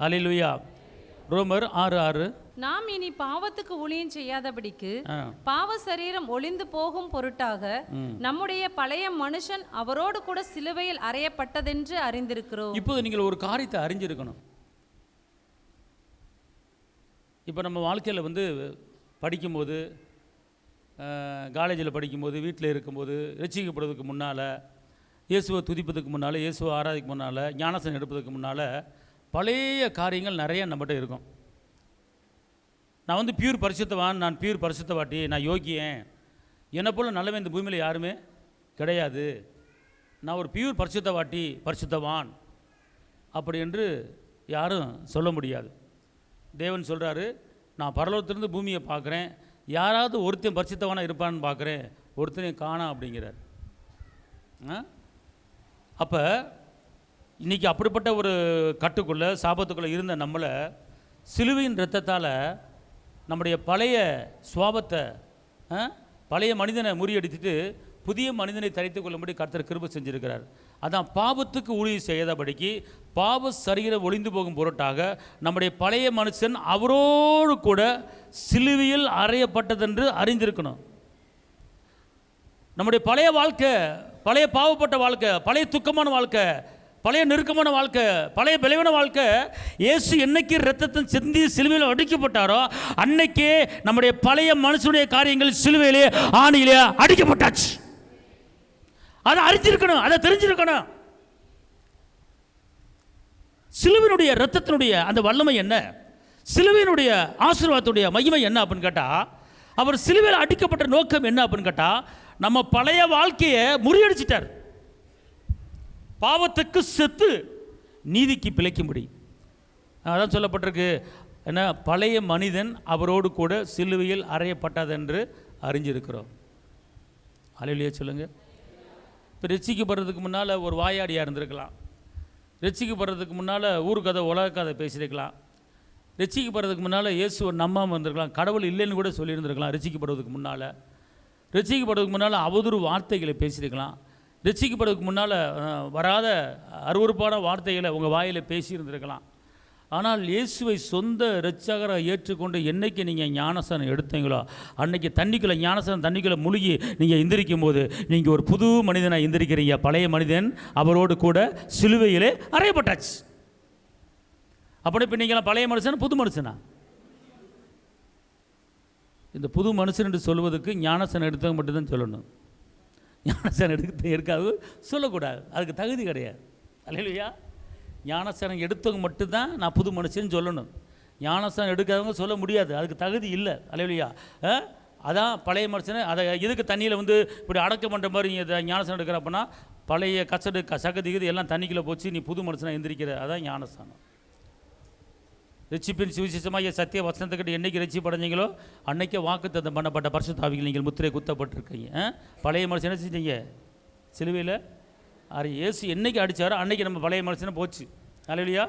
அல்லேலூயா. ரோமர் 6:6. நாம் இனி பாவத்துக்கு ஊழியம் செய்யாதபடிக்கு பாவ சரீரம் ஒளிந்து போகும் பொருட்டாக நம்முடைய பழைய மனுஷன் அவரோடு கூட சிலுவையில் அறையப்பட்டதென்று அறிந்திருக்கிறோம். இப்போது நீங்கள் ஒரு காரியத்தை அறிஞ்சிருக்கணும். இப்போ நம்ம வாழ்க்கையில் படிக்கும்போது, காலேஜில் படிக்கும்போது, வீட்டில் இருக்கும்போது, ரட்சிக்கப்படுறதுக்கு முன்னால், இயேசுவை துதிப்பதுக்கு முன்னால், இயேசுவை ஆராதிக்கு முன்னால், ஞானஸ்நானம் எடுப்பதுக்கு முன்னால் பழைய காரியங்கள் நிறைய நம்மகிட்ட இருக்கும். நான் பியூர் பரிசுத்தவான், நான் பியூர் பரிசுத்தவாட்டி, நான் யோகியன், என்னை போல் நல்லவன் இந்த பூமியில் யாருமே கிடையாது, நான் ஒரு பியூர் பரிசுத்தவாட்டி, பரிசுத்தவான் அப்படி என்று யாரும் சொல்ல முடியாது. தேவன் சொல்கிறாரு, நான் பரலோகத்திலிருந்து பூமியை பார்க்குறேன், யாராவது ஒருத்தன் பரிசுத்தவானாக இருப்பான்னு பார்க்குறேன், ஒருத்தனையும் காணாம் அப்படிங்கிறார். அப்போ இன்றைக்கி அப்படிப்பட்ட ஒரு கட்டுக்குள்ளே, சாபத்துக்குள்ளே இருந்த நம்மளை சிலுவையின் இரத்தத்தால் நம்முடைய பழைய சுவாபத்தை, பழைய மனிதனை முறியடித்துட்டு புதிய மனிதனை தரித்து கொள்ளும்படி கர்த்தர் கிருபை செஞ்சிருக்கிறார். அதான் பாவத்துக்கு ஊழியம் செய்யாதபடிக்கு பாவ சரீரம் ஒளிந்து போகும் பொருட்டாக நம்முடைய பழைய மனுஷன் அவரோடு கூட சிலுவையில் அறையப்பட்டதென்று அறிந்திருக்கணும். நம்முடைய பழைய வாழ்க்கை, பழைய பாவப்பட்ட வாழ்க்கை, பழைய துக்கமான வாழ்க்கை, பழைய நெருக்கமான வாழ்க்கை, பழைய பலவீன வாழ்க்கை, இயேசு என்னைக்கு இரத்தத்தை சிந்தி சிலுவையில் அடிக்கப்பட்டாரோ அன்னைக்கே நம்முடைய பழைய மனுஷனுடைய காரியங்கள் சிலுவையிலே ஆணியிலே அடிக்கப்பட்டாச்சு. அதை அறிஞ்சிருக்கணும், அதை தெரிஞ்சிருக்கணும். சிலுவையினுடைய இரத்தத்தினுடைய அந்த வல்லமை என்ன, சிலுவையினுடைய ஆசீர்வாதத்துடைய மகிமை என்ன அப்படின்னு கேட்டால், அவர் சிலுவையில் அடிக்கப்பட்ட நோக்கம் என்ன அப்படின்னு கேட்டால், நம்ம பழைய வாழ்க்கையை முறியடிச்சிட்டார். பாவத்துக்கு செத்து நீதிக்கு பிழைக்கும்படி அதான் சொல்லப்பட்டிருக்கு. என்ன, பழைய மனிதன் அவரோடு கூட சிலுவையில் அறையப்பட்டதென்று அறிஞ்சிருக்கிறோம். அல்லேலூயா சொல்லுங்கள். இப்போ ரட்சிக்கப்படுறதுக்கு முன்னால் ஒரு வாயாடியாக இருந்திருக்கலாம், ரட்சிக்கப்படுறதுக்கு முன்னால் ஊர் கதை உலக கதை பேசியிருக்கலாம், ரட்சிக்கப்படுறதுக்கு முன்னால் இயேசுவை நம்பாமல் இருந்திருக்கலாம், கடவுள் இல்லைன்னு கூட சொல்லியிருந்திருக்கலாம். ரட்சிக்கப்படுறதுக்கு முன்னால், ரட்சிக்கப்படுறதுக்கு முன்னால் அவதூறு வார்த்தைகளை பேசியிருக்கலாம், ரட்சிக்கப்படுறதுக்கு முன்னால் வராத அருவருப்பான வார்த்தைகளை உங்கள் வாயில் பேசியிருந்திருக்கலாம். ஆனால் இயேசுவை சொந்த இரட்சகராக ஏற்றுக்கொண்டு என்றைக்கு நீங்கள் ஞானஸ்நானம் எடுத்தீங்களோ அன்றைக்கி தண்ணிக்குள்ளே, ஞானஸ்நானம் தண்ணிக்குள்ளே முழுகி நீங்கள் எந்திரிக்கும் போது நீங்கள் ஒரு புது மனிதனாக எந்திரிக்கிறீங்க. பழைய மனிதன் அவரோடு கூட சிலுவையிலே அறையப்பட்டாச்சு. அப்படி இப்போ நீங்கள் பழைய மனுஷன் புது மனுஷனா? இந்த புது மனுஷன் என்று சொல்வதற்கு ஞானஸ்நானம் எடுத்தவங்க மட்டும்தான் சொல்லணும். ஞானஸ்நானம் எடுக்காது சொல்லக்கூடாது, அதுக்கு தகுதி கிடையாது. அல்லேலூயா. ஞானஸ்நானம் எடுத்தவங்க மட்டும்தான் நான் புது மனுஷன்னு சொல்லணும். ஞானஸ்நானம் எடுக்காதவங்க சொல்ல முடியாது, அதுக்கு தகுதி இல்லை. அல்லேலூயா. அதான் பழைய மனுஷனை அதை எதுக்கு தண்ணியில் இப்படி அடக்கம் பண்ணுற மாதிரி ஞானஸ்நானம் எடுக்கிறப்பன்னா பழைய கசடு சகதி இது எல்லாம் தண்ணிக்குள்ளே போச்சு, நீ புது மனுஷனாக எந்திரிக்கிற, அதான் ஞானஸ்நானம். ரட்சிப்பின் சுவிசேஷமாக சத்திய வசனத்துக்கிட்ட என்றைக்கு ரட்சிப்படைஞ்சிங்களோ அன்றைக்கே வாக்குத்தத்தம் பண்ணப்பட்ட பரிசுத்த ஆவியில் நீங்கள் முத்திரை குத்தப்பட்டிருக்கீங்க. பழைய மனுஷன் என்ன செஞ்சீங்க? சிலுவையில் இயேசு என்றைக்கு அடித்தாரோ அன்றைக்கி நம்ம பழைய மனுஷனை போச்சு. அல்லேலூயா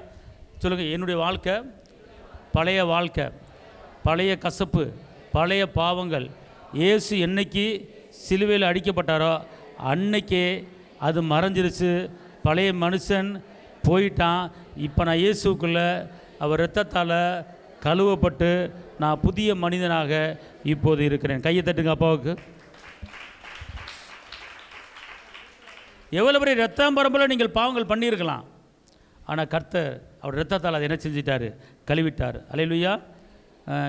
சொல்லுங்கள். என்னுடைய வாழ்க்கை, பழைய வாழ்க்கை, பழைய கசப்பு, பழைய பாவங்கள் இயேசு என்னைக்கு சிலுவையில் அடிக்கப்பட்டாரோ அன்னைக்கே அது மறைஞ்சிருச்சு. பழைய மனுஷன் போயிட்டான். இப்போ நான் இயேசுக்குள்ளே அவர் இரத்தத்தால் கழுவப்பட்டு நான் புதிய மனிதனாக இப்போது இருக்கிறேன். கையை தட்டுங்க அப்பாவுக்கு. எவ்வளோ பெரிய இரத்தம் பரம்பரில் நீங்கள் பாவங்கள் பண்ணியிருக்கலாம், ஆனால் கர்த்தர் அவர் இரத்தத்தால் அதை என்ன செஞ்சிட்டார்? கழுவிட்டார். அல்லேலூயா.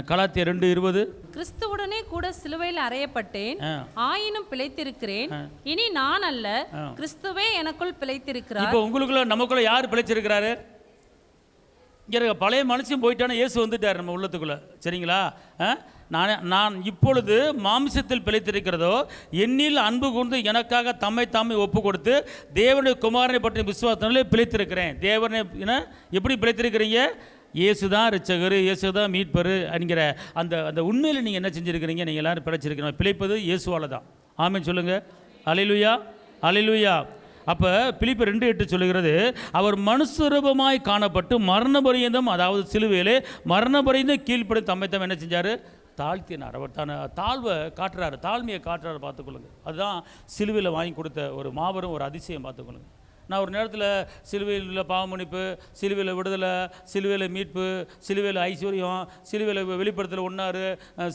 கலாத்தியர் 2:20 கிறிஸ்துவுடனே கூட சிலுவையில் அறையப்பட்டேன், ஆயினும் பிழைத்திருக்கிறேன், இனி நான் அல்ல, கிறிஸ்துவே எனக்குள் பிழைத்திருக்கிறார். இப்போ உங்களுக்குள்ள நமக்குள்ள யார் பிழைச்சிருக்கிறாரு? இங்கே பழைய மனுஷன் போயிட்டான இயேசு வந்துட்டார் நம்ம உள்ளத்துக்குள்ளே. சரிங்களா? நான் இப்பொழுது மாம்சத்தில் பிழைத்திருக்கிறதோ என்னில் அன்பு கூர்ந்து எனக்காக தம்மை தாமே ஒப்பு கொடுத்து தேவனுடைய குமாரனை பற்றிய விசுவாசத்தினாலே பிழைத்திருக்கிறேன். தேவனை எப்படி பிழைத்திருக்கிறீங்க? இயேசு தான் இரட்சகர், இயேசு தான் மீட்பர் என்கிற அந்த அந்த உண்மையில் நீங்கள் என்ன செஞ்சுருக்கிறீங்க? நீங்கள் எல்லோரும் பிழைச்சிருக்கிறீங்க. பிழைப்பது இயேசுவால் தான். ஆமென் சொல்லுங்கள். அல்லேலூயா, அல்லேலூயா. அப்போ பிலிப்பியர் 2:8 சொல்லுகிறது, அவர் மனுஷரூபமாய் காணப்பட்டு மரண பரியந்தம், அதாவது சிலுவையிலே மரண பரியந்தம் கீழ்ப்படி தம்மை தாம் என்ன செஞ்சார்? தாழ்த்தினார். அவர் தான தாழ்வை காட்டுறாரு, தாழ்மையை காட்டுறாரு. பார்த்துக்கொள்ளுங்க. அதுதான் சிலுவையில் வாங்கி கொடுத்த ஒரு மாபெரும் ஒரு அதிசயம். பார்த்துக்கொள்ளுங்க. நான் ஒரு நேரத்தில் சிலுவையில் உள்ள பாவமன்னிப்பு, சிலுவையில் விடுதலை, சிலுவையில் மீட்பு, சிலுவையில் ஐஸ்வர்யம், சிலுவையில் வெளிப்படுத்தல் ஒன்றாரு,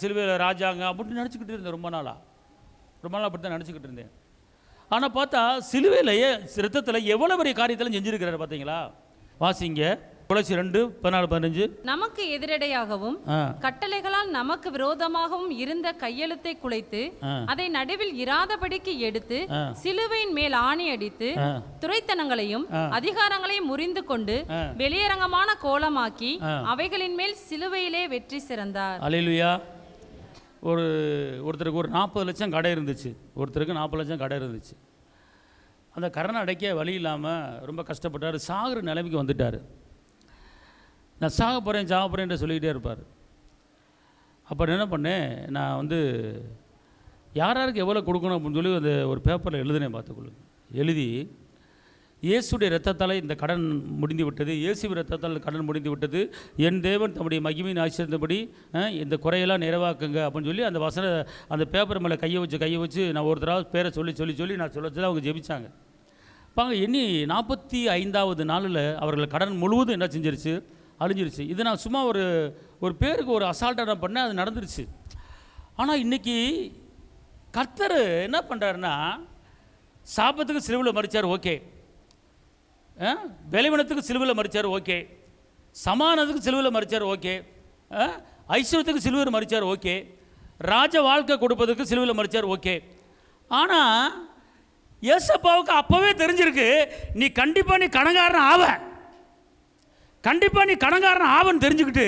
சிலுவையில் ராஜாங்க அப்படின்னு நினச்சிக்கிட்டு இருந்தேன். ரொம்ப நாள் அப்படி தான் நினச்சிக்கிட்டு இருந்தேன். ஆனால் பார்த்தா சிலுவையிலேயே ரத்தத்தில் எவ்வளோ பெரிய காரியத்தில் செஞ்சுருக்கிறாரு பார்த்தீங்களா? வாசிங்க கொலோசியர் 2:14-15. நமக்கு எதிரடையாகவும் கட்டளைகளால் நமக்கு விரோதமாகவும் இருந்த கையெழுத்தை குலைத்து அதை நடுவில் இராதபடிக்கு எடுத்து சிலுவையின் மேல் ஆணி அடித்து துரைத்தனங்களையும் அதிகாரங்களையும் முறிந்து கொண்டு வெளியரங்கமான கோலமாக்கி அவைகளின் மேல் சிலுவையிலே வெற்றி சிறந்தார். அல்லேலூயா. ஒருத்தருக்கு ஒரு 40 லட்சம் கடை இருந்துச்சு. ஒருத்தருக்கு 40 லட்சம் கடை இருந்துச்சு. அந்த கடனை அடைக்க வழி இல்லாமல் ரொம்ப கஷ்டப்பட்டார். சாகுற நிலைமைக்கு வந்துட்டார். நான் சாக போகிறேன் சொல்லிக்கிட்டே இருப்பார். அப்போ என்ன பண்ணேன், நான் வந்து யாருக்கு எவ்வளோ கொடுக்கணும் அப்படின்னு சொல்லி அந்த ஒரு பேப்பரில் எழுதினேன். பார்த்துக்கொள்ளுங்க. எழுதி இயேசுடைய இரத்தத்தால் இந்த கடன் முடிந்து விட்டது, இயேசுவின் இரத்தத்தால் கடன் முடிந்து விட்டது, என் தேவன் தம்முடைய மகிமையின் ஆசீர்வாதப்படி இந்த குறையெல்லாம் நிறைவாக்குங்க அப்படின்னு சொல்லி அந்த பேப்பர் மேலே கையை வச்சு நான் ஒருத்தராக பேரை சொல்லி நான் சொல்ல அவங்க ஜெபிச்சாங்க. பாங்க எண்ணி 45வது நாளில் அவர்கள் கடன் முழுவதும் என்ன செஞ்சிருச்சு, அழிஞ்சிருச்சு. இது நான் சும்மா ஒரு பேருக்கு ஒரு அசால்ட்டாக நான் பண்ணேன், அது நடந்துருச்சு. ஆனால் இன்றைக்கி கர்த்தர் என்ன பண்ணுறாருன்னா, சாபத்துக்கு சிலுவையில் மரிச்சார், ஓகே. பலவீனத்துக்கு சிலுவையில் மரிச்சார், ஓகே. சமானத்துக்கு சிலுவையில் மரிச்சார், ஓகே. ஐஸ்வர்யத்துக்கு சிலுவையில் மரிச்சார், ஓகே. ராஜ வாழ்க்கை கொடுப்பதுக்கு சிலுவையில் மரிச்சார், ஓகே. ஆனால் ஏசப்பாவுக்கு அப்போவே தெரிஞ்சிருக்கு, நீ கண்டிப்பாக கடங்காரன் ஆவன்னு தெரிஞ்சுக்கிட்டு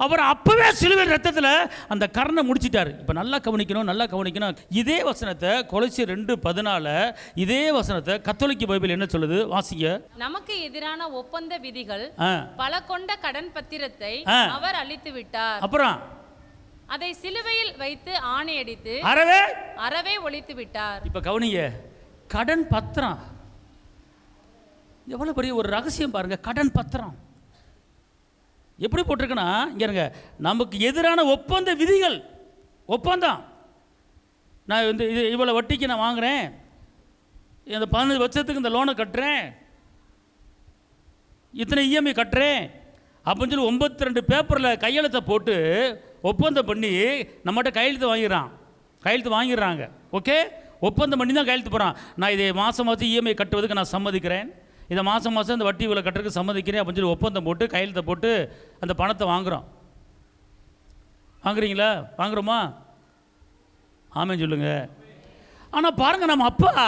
அவர் அப்போவே சிலுவையின் ரத்தத்தில் அந்த கரணை முடிச்சிட்டார். இப்போ நல்லா கவனிக்கணும். இதே வசனத்தை கொலோசியர் 2:14 இதே வசனத்தை கத்தோலிக்க பைபிள் என்ன சொல்லுது, வாசிங்க. நமக்கு எதிரான ஒப்பந்த விதிகள் பல கொண்ட கடன் பத்திரத்தை அவர் அழித்து விட்டார். அப்புறம் அதை சிலுவையில் வைத்து ஆணையடித்து அறவே ஒழித்து விட்டார். இப்போ கவனிங்க, கடன் பத்திரம் எவ்வளோ பெரிய ஒரு ரகசியம் பாருங்க. கடன் பத்திரம் எப்படி போட்டிருக்குன்னா, இங்கே இருங்க, நமக்கு எதிரான ஒப்பந்த விதிகள், ஒப்பந்தம். நான் வந்து இவ்வளோ வட்டிக்கு நான் வாங்குகிறேன், இந்த 15 வருஷத்துக்கு இந்த லோனை கட்டுறேன், இத்தனை இஎம்ஐ கட்டுறேன் அப்படின்னு சொல்லி 92 பேப்பரில் கையெழுத்தை போட்டு ஒப்பந்தம் பண்ணி நம்மகிட்ட கையெழுத்து வாங்கிடுறாங்க. ஓகே, ஒப்பந்தம் பண்ணி தான் கையெழுத்து போகிறான். நான் இதை மாதம் இஎம்ஐ கட்டுவதுக்கு நான் சம்மதிக்கிறேன், இதை மாதம் இந்த வட்டி இவ்வளோ கட்டுறதுக்கு சம்மதிக்கிறேன் அப்படின்னு சொல்லி ஒப்பந்தம் போட்டு கையெழுத்தை போட்டு அந்த பணத்தை வாங்குறீங்களா? வாங்குறோமா? ஆமென் சொல்லுங்க. ஆனால் பாருங்கள், நம்ம அப்பா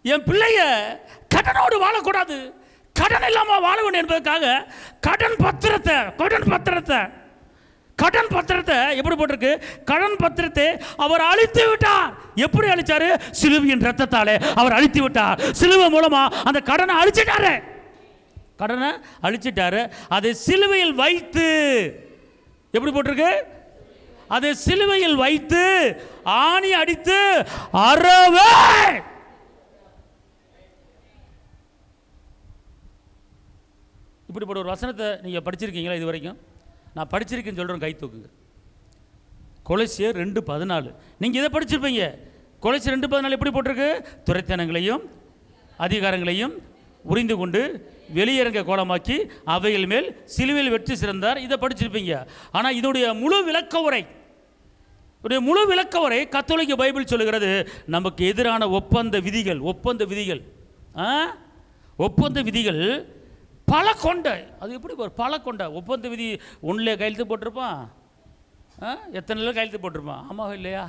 என் பிள்ளைய கடனோடு வாழக்கூடாது, கடன் இல்லாமல் வாழ வேண்டும் என்பதற்காக கடன் பத்திரத்தை எப்படி போட்டிருக்கு, கடன் பத்திரத்தை அவர் அழித்து விட்டார். எப்படி அழிச்சாரு? சிலுவையின் ரத்தத்தாலே அவர் அழித்து விட்டார். சிலுவை மூலமா அந்த கடனை அழிச்சிட்டாரு. அதை சிலுவையில் வைத்து, எப்படி போட்டிருக்கு, அதை சிலுவையில் வைத்து ஆணி அடித்து அறவே. இப்படிப்பட்ட ஒரு வசனத்தை நீங்கள் படிச்சிருக்கீங்களா இது வரைக்கும்? நான் படிச்சிருக்கேன்னு சொல்கிறேன், கை தூக்குங்க. கொலோசியர் 2:14 நீங்கள் இதை படிச்சிருப்பீங்க. கொலோசியர் 2:14 எப்படி போட்டிருக்கு? துரைத்தனங்களையும் அதிகாரங்களையும் உரிந்து கொண்டு வெளியரங்க கோலமாக்கி அவைகள் மேல் சிலுவையில் வெற்றி சிறந்தார். இதை படிச்சிருப்பீங்க. ஆனால் இதனுடைய முழு விளக்கவுரை கத்தோலிக்க பைபிள் சொல்லுகிறது, நமக்கு எதிரான ஒப்பந்த விதிகள் பல கொண்ட. அது எப்படி பல கொண்ட ஒப்பந்த விதி ஒன்றில் கையெழுத்து போட்டிருப்பான், எத்தனை கையெழுத்து போட்டிருப்பான், ஆமாம் இல்லையா?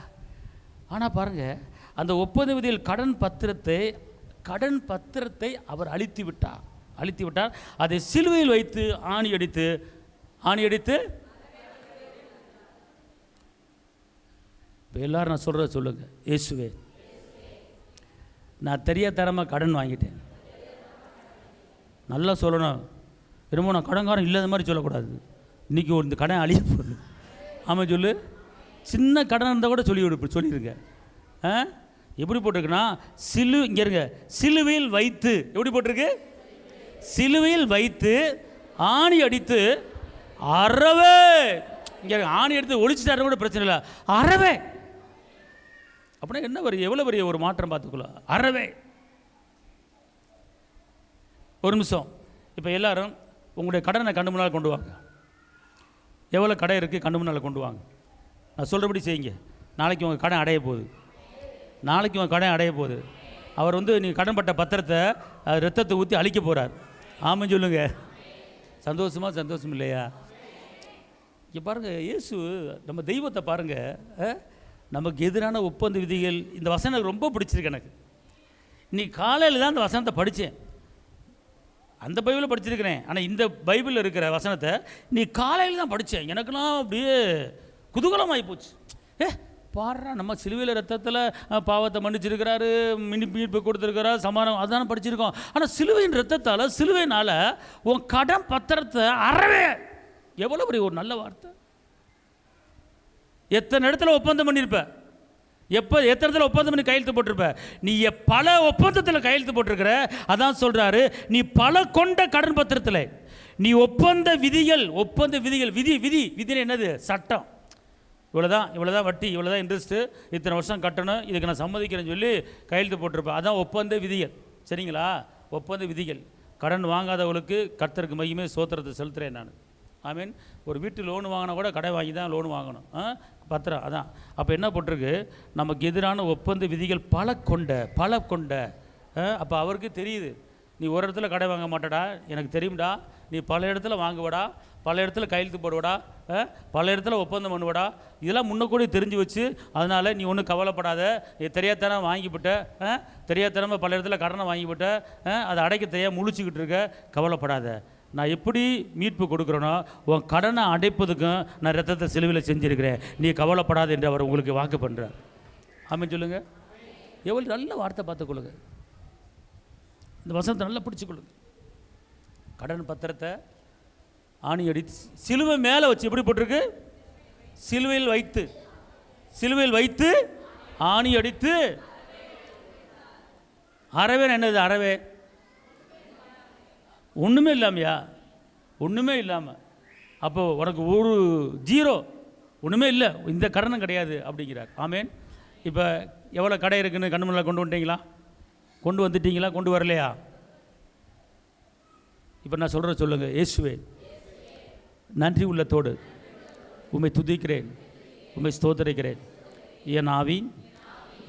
ஆனால் பாருங்கள், அந்த ஒப்பந்த விதியில் கடன் பத்திரத்தை அவர் அழித்து விட்டார். அதை சிலுவையில் வைத்து ஆணி அடித்து இப்போ எல்லாரும் நான் சொல்கிறத சொல்லுங்க, இயேசுவே நான் தெரியாதரமாக கடன் வாங்கிட்டேன். நல்லா சொல்லணும், ரொம்ப நான் கடன்காரன் இல்லாத மாதிரி சொல்லக்கூடாது. இன்றைக்கி இந்த கடன் அழிய போகுது. ஆமாம் சொல்லு. சின்ன கடன் இருந்தால் கூட சொல்லிடுங்க. எப்படி போட்டிருக்குன்னா, இங்கே இருங்க, சிலுவையில் வைத்து, எப்படி போட்டிருக்கு? சிலுவையில் வைத்து ஆணி அடித்து அறவே. இங்கே ஆணி எடுத்து ஒழிச்சிட்டாரு கூட பிரச்சனை இல்லை, அறவே. அப்படின்னா என்ன எவ்வளோ பெரிய ஒரு மாற்றம் பார்த்துக்கலாம். அறவே ஒரு நிமிஷம். இப்போ எல்லாரும் உங்களுடைய கடனை கண்ணு முன்னால் கொண்டு வாங்க. எவ்வளோ கடை இருக்குது கண்ணு முன்னால் கொண்டு வாங்க. நான் சொல்கிறபடி செய்யுங்க. நாளைக்கு உங்கள் கடன் அடைய போகுது. நாளைக்கு உங்கள் கடன் அடைய போகுது. அவர் வந்து நீங்கள் கடன்பட்ட பத்திரத்தை ரத்தத்தை ஊற்றி அழிக்க போகிறார். ஆமாம் சொல்லுங்க. சந்தோஷம் இல்லையா? இங்கே பாருங்கள், இயேசு நம்ம தெய்வத்தை பாருங்கள். நமக்கு எதிரான ஒப்பந்த விதிகள், இந்த வசனம் ரொம்ப பிடிச்சிருக்கு எனக்கு. நீ காலையில் தான் இந்த வசனத்தை படித்தேன். அந்த பைபிளை படிச்சிருக்கிறேன், ஆனால் இந்த பைபிளில் இருக்கிற வசனத்தை நீ காலையில் தான் படித்தேன். எனக்குலாம் அப்படியே குதூகலமாகி போச்சு. பாடுறா, நம்ம சிலுவையில் ரத்தத்தில் பாவத்தை மன்னிச்சிருக்கிறாரு, மீட்பு கொடுத்துருக்கிறார், சமாதானம், அதுதானே படிச்சிருக்கோம். ஆனால் சிலுவையின் ரத்தத்தால், சிலுவையினால் உன் கடன் பத்திரத்தை அறவே, எவ்வளோ பெரிய ஒரு நல்ல வார்த்தை. எத்தனை இடத்துல ஒப்பந்தம் பண்ணியிருப்ப, எத்தனை இடத்துல ஒப்பந்தம் பண்ணி கையெழுத்து போட்டிருப்ப. நீ பல ஒப்பந்தத்தில் கையெழுத்து போட்டிருக்கிற. அதான் சொல்கிறாரு, நீ பல கொண்ட கடன் பத்திரத்தில் நீ ஒப்பந்த விதிகள் விதி என்னது? சட்டம். இவ்வளோதான் வட்டி, இவ்வளோதான் இன்ட்ரெஸ்ட்டு, இத்தனை வருஷம் கட்டணும், இதுக்கு நான் சம்மதிக்கிறேன்னு சொல்லி கையெழுத்து போட்டிருப்பேன். அதான் ஒப்பந்த விதிகள். சரிங்களா? ஒப்பந்த விதிகள். கடன் வாங்காதவர்களுக்கு கர்த்தருக்கு மகிமை சோத்திரத்தை செலுத்துகிறேன் நான். மீன் ஒரு வீட்டு லோன் வாங்கினா கூட கடை வாங்கி தான் லோன் வாங்கணும். பத்திரம் அதான். அப்போ என்ன போட்டிருக்கு? நமக்கு எதிரான ஒப்பந்த விதிகள் பல கொண்ட. அப்போ அவருக்கு தெரியுது, நீ ஒரு இடத்துல கடை வாங்க மாட்டடா, எனக்கு தெரியும்டா. நீ பல இடத்துல வாங்குவடா, பல இடத்துல கையெழுத்து போடுவடா, பல இடத்துல ஒப்பந்தம் பண்ணுவடா. இதெல்லாம் முன்னக்கூட தெரிஞ்சு வச்சு, அதனால் நீ ஒன்றும் கவலைப்படாத. நீ தெரியாதனமாக வாங்கிவிட்ட, தெரியாதனமாக பல இடத்துல கடனை வாங்கிவிட்ட, அதை அடைக்க தெரியாமல் முழிச்சுக்கிட்டு இருக்க, கவலைப்படாத. நான் எப்படி மீட்பு கொடுக்குறேனோ உன் கடனை அடைப்பதுக்கும் நான் ரத்தத்தை சிலுவையில் செஞ்சுருக்கிறேன், நீ கவலைப்படாது என்று அவர் உங்களுக்கு வாக்கு பண்ணுறார். ஆமென் சொல்லுங்க. எவ்வளோ நல்ல வார்த்தை பார்த்துக்கொள்ளுங்க. இந்த வசனத்தை நல்லா பிடிச்சிக்கொள்ளுங்க. கடன் பத்திரத்தை ஆணி அடித்து சிலுவை மேலே வச்சு, எப்படி போட்டிருக்கு? சிலுவையில் வைத்து ஆணி அடித்து. அறவே என்னது? அறவே ஒன்றுமே இல்லாமையா? ஒன்றுமே இல்லாமல். அப்போ உனக்கு ஒரு ஜீரோ, ஒன்றுமே இல்லை, இந்த கடனும் கிடையாது அப்படிங்கிறார். ஆமேன். இப்போ எவ்வளோ கடை இருக்குன்னு கண்ணு முன்னால் கொண்டு வந்துட்டீங்களா? கொண்டு வரலையா? இப்போ நான் சொல்கிற சொல்லுங்கள். இயேசுவே, நன்றி உள்ளத்தோடு உம்மை துதிக்கிறேன், உம்மை ஸ்தோத்தரிக்கிறேன். என் ஆவி,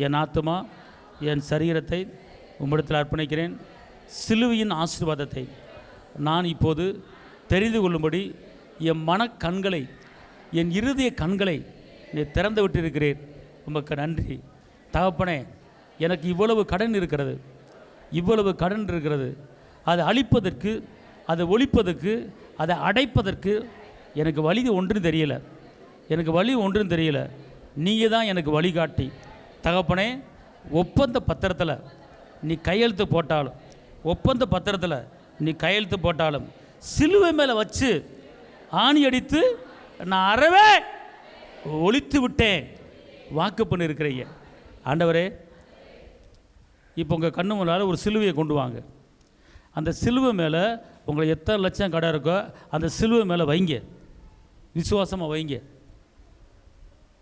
என் ஆத்துமா, என் சரீரத்தை உம்மிடத்தில் அர்ப்பணிக்கிறேன். சிலுவையின் ஆசீர்வாதத்தை நான் இப்போது தெரிந்து கொள்ளும்படி என் மனக்கண்களை, என் இருதய கண்களை நீ திறந்து விட்டிருக்கிறேன். உமக்கு நன்றி தகப்பனே. எனக்கு இவ்வளவு கடன் இருக்கிறது. அதை அழிப்பதற்கு, அதை ஒழிப்பதற்கு, அதை அடைப்பதற்கு எனக்கு வழி ஒன்றும் தெரியலை. நீங்கள் தான் எனக்கு வழிகாட்டி. தகப்பனே, ஒப்பந்த பத்திரத்தில் நீ கையெழுத்து போட்டாலும், சிலுவை மேலே வச்சு ஆணி அடித்து நான் அறவே ஒழித்து விட்டேன் வாக்கு பண்ணியிருக்கிறீங்க. ஆண்டவரே, இப்போ உங்கள் கண்ணு முன்னால் ஒரு சிலுவையை கொண்டு வாங்க. அந்த சிலுவை மேலே உங்களை எத்தனை லட்சம் கடை இருக்கோ அந்த சிலுவை மேலே வைங்க, விசுவாசமாக வைங்க.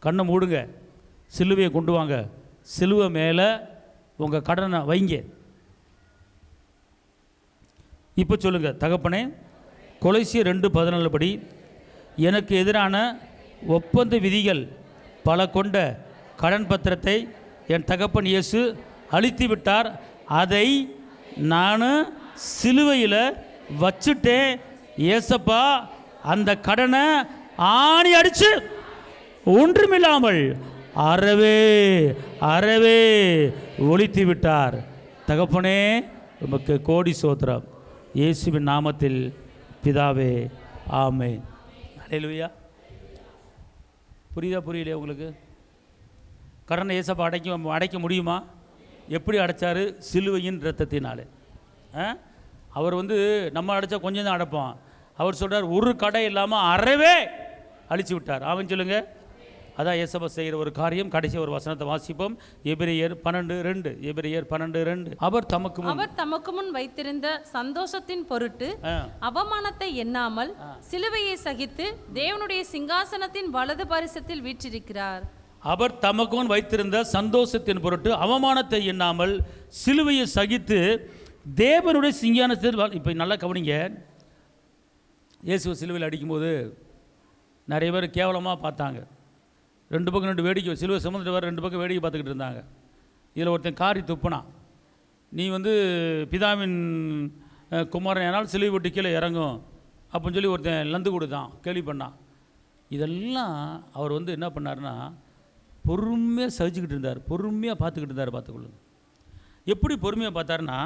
கண்ணை மூடுங்க, சிலுவையை கொண்டு வாங்க, சிலுவை மேலே உங்கள் கடனை வைங்க. இப்போ சொல்லுங்கள். தகப்பனே, கொலைசியர் 2:14 படி எனக்கு எதிரான ஒப்பந்த விதிகள் பல கொண்ட கடன் பத்திரத்தை என் தகப்பன் இயேசு அழித்து விட்டார். அதை நான் சிலுவையில் வச்சுட்டேன். ஏசப்பா, அந்த கடனை ஆணி அடித்து ஒன்றுமில்லாமல் அறவே ஒழித்து விட்டார். தகப்பனே, உமக்கு கோடி சோத்திரம். இயேசுவின் நாமத்தில் பிதாவே, ஆமென். அல்லேலூயா. புரியலையா உங்களுக்கு? கடனை ஏசப்பா அடைக்க முடியுமா? எப்படி அடைச்சாரு? சிலுவையின் இரத்தத்தினாலே. அவர் நம்ம அடைச்சா கொஞ்சம் தான் அடைப்போம். அவர் சொல்கிறார், ஒரு கடை இல்லாமல் அறவே அழிச்சு விட்டார். ஆமென் சொல்லுங்க. அதான் ஏசப்பா செய்கிற ஒரு காரியம். கடைசி ஒரு வசனத்தை வாசிப்போம். எபிரெயர் 12:2. அவர் தமக்கு முன் வைத்திருந்த சந்தோஷத்தின் பொருட்டு அவமானத்தை எண்ணாமல் சிலுவையை சகித்து தேவனுடைய சிங்காசனத்தின் வலது பரிசத்தில் வீற்றிருக்கிறார். அவர் தமக்கு முன் வைத்திருந்த சந்தோஷத்தின் பொருட்டு அவமானத்தை எண்ணாமல் சிலுவையை சகித்து தேவனுடைய சிங்காசனத்தில் இப்போ நல்லா கவனிங்க. இயேசுவை சிலுவையில் அடிக்கும்போது நிறைய பேர் கேவலமாக பார்த்தாங்க. 2 பக்கம் 2 வேடிக்கை, சிலுவை சுமந்துட்டு வர 2 பக்கம் வேடிக்கை பார்த்துக்கிட்டு இருந்தாங்க. இதில் ஒருத்தன் காரி துப்புனான், நீ பிதாவின் குமாரன் ஏனால் சிலுவை விட்டு கீழே இறங்கும் அப்படின்னு சொல்லி ஒருத்தன் லந்து கொடுத்தான், கேள்வி பண்ணான். இதெல்லாம் அவர் என்ன பண்ணார்னா பொறுமையாக சகிச்சுக்கிட்டு இருந்தார், பொறுமையாக பார்த்துக்கிட்டு இருந்தார். பார்த்துக்கொள்ளுங்க எப்படி பொறுமையாக பார்த்தாருன்னா,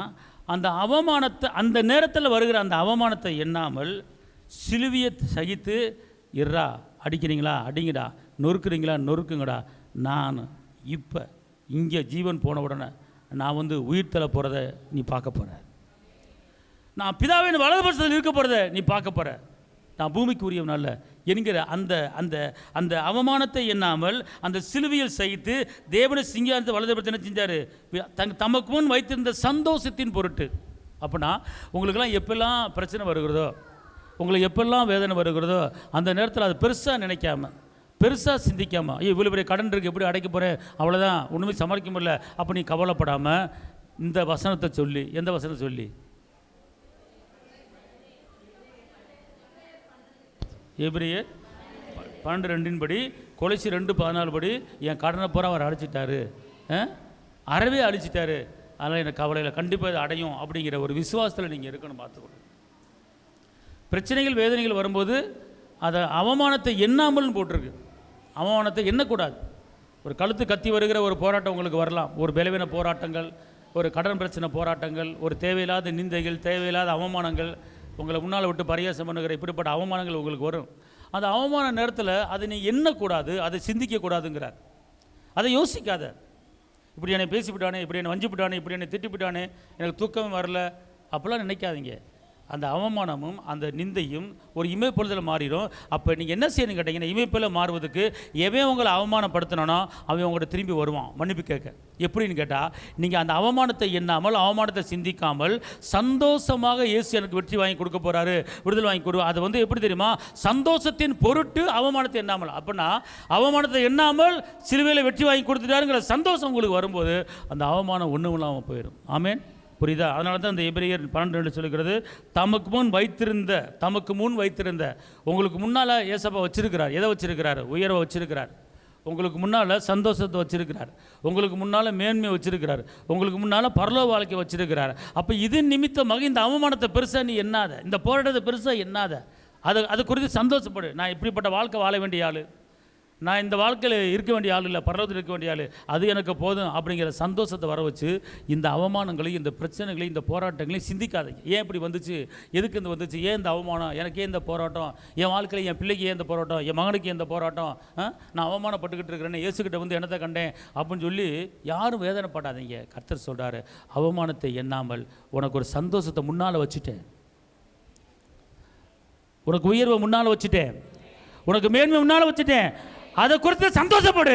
அந்த அவமானத்தை, அந்த நேரத்தில் வருகிற அந்த அவமானத்தை எண்ணாமல் சிலுவையை சகித்து, இறா அடிக்கிறீங்களா அடிங்கடா, நொறுக்குறீங்களா நொறுக்குங்கடா, நான் இப்போ இங்கே ஜீவன் போன உடனே நான் உயிர் தள்ள போகிறத நீ பார்க்க போகிற, நான் பிதாவின் வலதுபட்சத்தில் இருக்க போகிறத நீ பார்க்க போகிற, நான் பூமிக்கு உரியவன் அல்ல என்கிற அந்த அந்த அந்த அவமானத்தை எண்ணாமல் அந்த சிலுவையில் சகித்து தேவனை சிங்காரத்தை வலதுபட்சம் என்ன செஞ்சார்? தமக்கு முன் வைத்திருந்த சந்தோஷத்தின் பொருட்டு. அப்படின்னா உங்களுக்கெல்லாம் எப்பெல்லாம் பிரச்சனை வருகிறதோ, உங்களுக்கு எப்பெல்லாம் வேதனை வருகிறதோ, அந்த நேரத்தில் அது பெருசாக நினைக்காம, பெருசாக சிந்திக்காமல், ஐயோ இவ்வளோ பெரிய கடன் இருக்குது, எப்படி அடைக்க போகிறேன், அவ்வளோதான், ஒன்றுமே சமாளிக்க முடியல, அப்போ நீ கவலைப்படாமல் இந்த வசனத்தை சொல்லி, எந்த வசனத்தை சொல்லி? எபிரேயர் 12:2 படி, கொலைசி 2:14 படி, என் கடனை பூரா அவர் அழிச்சிட்டாரு, அறவே அழிச்சிட்டாரு, அதனால் எனக்கு கவலையில் கண்டிப்பாக இதை அடையும் அப்படிங்கிற ஒரு விசுவாசத்தில் நீங்கள் இருக்கணும். பார்த்துக்கணும். பிரச்சனைகள் வேதனைகள் வரும்போது அதை அவமானத்தை எண்ணாமல்னு போட்டிருக்கு. அவமானத்தை எண்ணக்கூடாது. ஒரு கழுத்து கத்தி வருகிற ஒரு போராட்டம் உங்களுக்கு வரலாம், ஒரு பலவீன போராட்டங்கள், ஒரு கடன் பிரச்சனை போராட்டங்கள், ஒரு தேவையில்லாத நிந்தைகள், தேவையில்லாத அவமானங்கள், உங்களை முன்னால் விட்டு பரியாசம் பண்ணுகிற இப்படிப்பட்ட அவமானங்கள் உங்களுக்கு வரும். அந்த அவமான நேரத்தில் அதை நீ எண்ணக்கூடாது, அதை சிந்திக்கக்கூடாதுங்கிறார். அதை யோசிக்காத, இப்படி என்னை பேசிவிட்டானே, இப்படி என்னை வஞ்சிவிட்டானே, இப்படி என்னை திட்டிவிட்டானே, எனக்கு தூக்கம் வரல, அப்படிலாம் நினைக்காதீங்க. அந்த அவமானமும் அந்த நிந்தையும் ஒரு இமைப்பொழுதில் மாறிடும். அப்போ நீங்கள் என்ன செய்யணும் கேட்டிங்கன்னா, இமைப்பொழுதில் மாறுவதுக்கு எவன் உங்களை அவமானப்படுத்தினானோ அவன் உங்கள்கிட்ட திரும்பி வருவான் மன்னிப்பு கேட்க. எப்படின்னு கேட்டால், நீங்கள் அந்த அவமானத்தை எண்ணாமல், அவமானத்தை சிந்திக்காமல், சந்தோஷமாக இயேசு எனக்கு வெற்றி வாங்கி கொடுக்க போகிறாரு, விடுதலை வாங்கி கொடுக்க, அது எப்படி தெரியுமா? சந்தோஷத்தின் பொருட்டு அவமானத்தை எண்ணாமல். அப்படின்னா அவமானத்தை எண்ணாமல் சிலுவையில் வெற்றி வாங்கி கொடுத்துட்டாருங்கிற சந்தோஷம் உங்களுக்கு வரும்போது அந்த அவமானம் ஒன்றும் இல்லாமல் போயிடும். ஆமேன். புரியுதா? அதனால தான் இந்த எபிரேயர் 12:2 சொல்லுகிறது, தமக்கு முன் வைத்திருந்த உங்களுக்கு முன்னால் ஏசப்பா வச்சிருக்கிறார். எதை வச்சிருக்கிறார்? உயர்வை வச்சிருக்கிறார். உங்களுக்கு முன்னால் சந்தோஷத்தை வச்சிருக்கிறார். உங்களுக்கு முன்னால் மேன்மை வச்சிருக்கிறார். உங்களுக்கு முன்னால் பரலோக வாழ்க்கை வச்சிருக்கிறார். அப்போ இது நிமித்தமாக இந்த அவமானத்தை பெருசாக நீ எண்ணாத, இந்த போராட்டத்தை பெருசாக எண்ணாத, அது குறித்து சந்தோஷப்படு. நான் இப்படிப்பட்ட வாழ்க்கை வாழ வேண்டிய ஆள், நான் இந்த வாழ்க்கையில் இருக்க வேண்டிய ஆள் இல்லை, பரலோகத்தில் இருக்க வேண்டிய ஆள், அது எனக்கு போதும் அப்படிங்கிற சந்தோஷத்தை வர வச்சு இந்த அவமானங்களையும் இந்த பிரச்சனைகளையும் இந்த போராட்டங்களையும் சிந்திக்காதீங்க. ஏன் இப்படி வந்துச்சு, எதுக்கு இந்த வந்துச்சு, ஏன் இந்த அவமானம், எனக்கு ஏன் இந்த போராட்டம், என் வாழ்க்கையில் என் பிள்ளைக்கு ஏன் இந்த போராட்டம், என் மகனுக்கு ஏன் இந்த போராட்டம், நான் அவமானப்பட்டுக்கிட்டு இருக்கிறேன்னு இயேசுக்கிட்ட என்னத்தை கண்டேன் அப்படின்னு சொல்லி யாரும் வேதனைப்படாதீங்க. கர்த்தர் சொல்கிறாரு, அவமானத்தை எண்ணாமல் உனக்கு ஒரு சந்தோஷத்தை முன்னால் வச்சுட்டேன், உனக்கு உயர்வை முன்னால் வச்சுட்டேன், உனக்கு மேன்மை முன்னால் வச்சுட்டேன், அதை குறித்து சந்தோஷப்படு,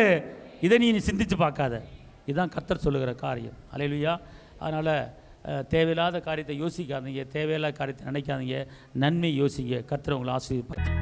இதை நீ சிந்திச்சு பார்க்காத. இதுதான் கர்த்தர் சொல்லுகிற காரியம். அல்லேலூயா. அதனால் தேவையில்லாத காரியத்தை யோசிக்காதீங்க, தேவையில்லாத காரியத்தை நினைக்காதீங்க, நன்மை யோசிங்க. கர்த்தர் உங்களை ஆசீர்வதிப்பார்.